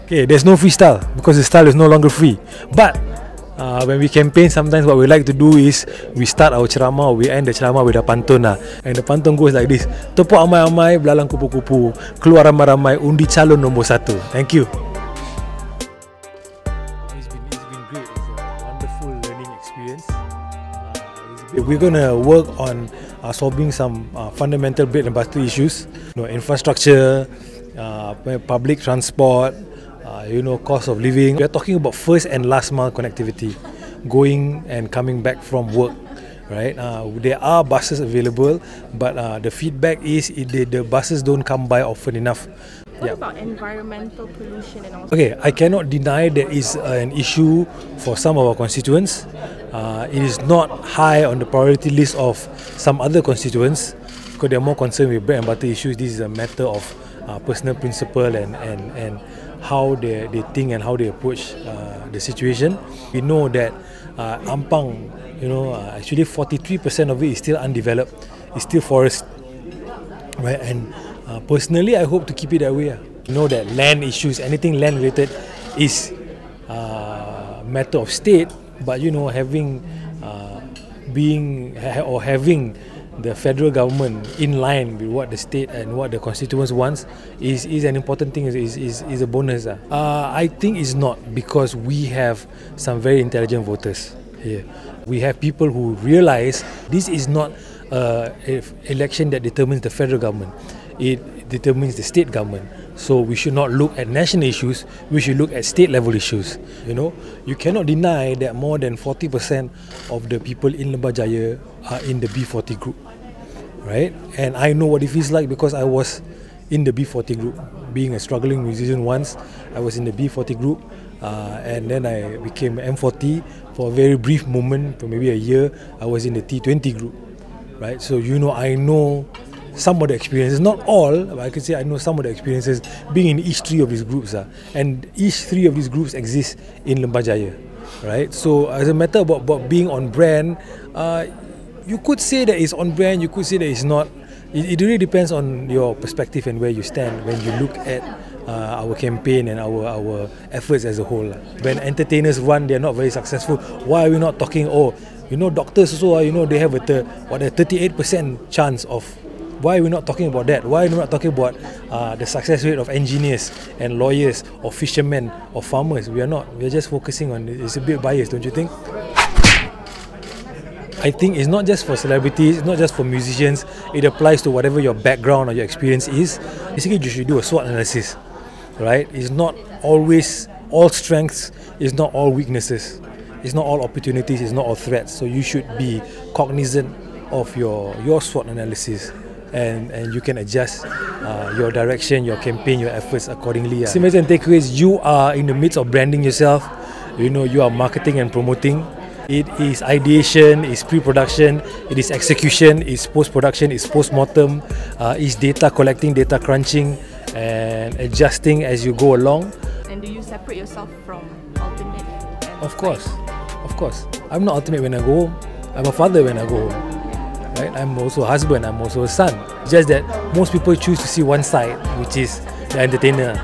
Okay, there's no freestyle because the style is no longer free. But when we campaign, sometimes what we like to do is we start our ceramah, we end the ceramah with a pantun lah. And the pantun goes like this: tepuk amai-amai, belalang kupu-kupu, keluar ramai-ramai, undi calon nombor 1. Thank you. It's been great. It's a wonderful learning experience. We're gonna work on solving some fundamental bread and butter issues, infrastructure, public transport, cost of living. We are talking about first and last mile connectivity, going and coming back from work, right? There are buses available, but the feedback is the buses don't come by often enough. What about environmental pollution and also? Okay, I cannot deny that is an issue for some of our constituents. It is not high on the priority list of some other constituents because they are more concerned with bread and butter issues. This is a matter of personal principle and how they think and how they approach the situation. We know that Ampang, actually 43% of it is still undeveloped. It's still forest, right? And personally, I hope to keep it that way. You know that land issues, anything land related, is a matter of state. But having having the federal government in line with what the state and what the constituents wants is an important thing. Is a bonus. I think it's not, because we have some very intelligent voters here. We have people who realize this is not an election that determines the federal government. It determines the state government. So we should not look at national issues, we should look at state level issues. You cannot deny that more than 40% of the people in Lembah Jaya are in the B40 group, right? And I know what it feels like because I was in the B40 group. Being a struggling musician once, I was in the B40 group, and then I became M40 for a very brief moment, for maybe a year. I was in the T20 group, right? So I know some of the experiences, not all, but I can say I know some of the experiences being in each 3 of these groups, and each 3 of these groups exist in Lembah Jaya, right? So as a matter about being on brand, you could say that it's on brand, you could say that it's not. It really depends on your perspective and where you stand when you look at our campaign and our efforts as a whole. When entertainers run, they're not very successful. Why are we not talking? Doctors also, they have a 38% chance of. Why are we not talking about that? Why are we not talking about the success rate of engineers and lawyers or fishermen or farmers? We are not. We are just focusing on it. It's a bit biased, don't you think? I think it's not just for celebrities, it's not just for musicians. It applies to whatever your background or your experience is. Basically, you should do a SWOT analysis, right? It's not always all strengths, it's not all weaknesses, it's not all opportunities, it's not all threats. So you should be cognizant of your SWOT analysis. And you can adjust your direction, your campaign, your efforts accordingly. Estimates and takeaways: you are in the midst of branding yourself. You are marketing and promoting. It is ideation, it's pre-production, it is execution, it's post-production, it's post-mortem, it's data collecting, data crunching, and adjusting as you go along. And do you separate yourself from Altimet? Of course. I'm not Altimet when I go home. I'm a father when I go home. Right? I'm also a husband, I'm also a son. Just that most people choose to see one side, which is the entertainer.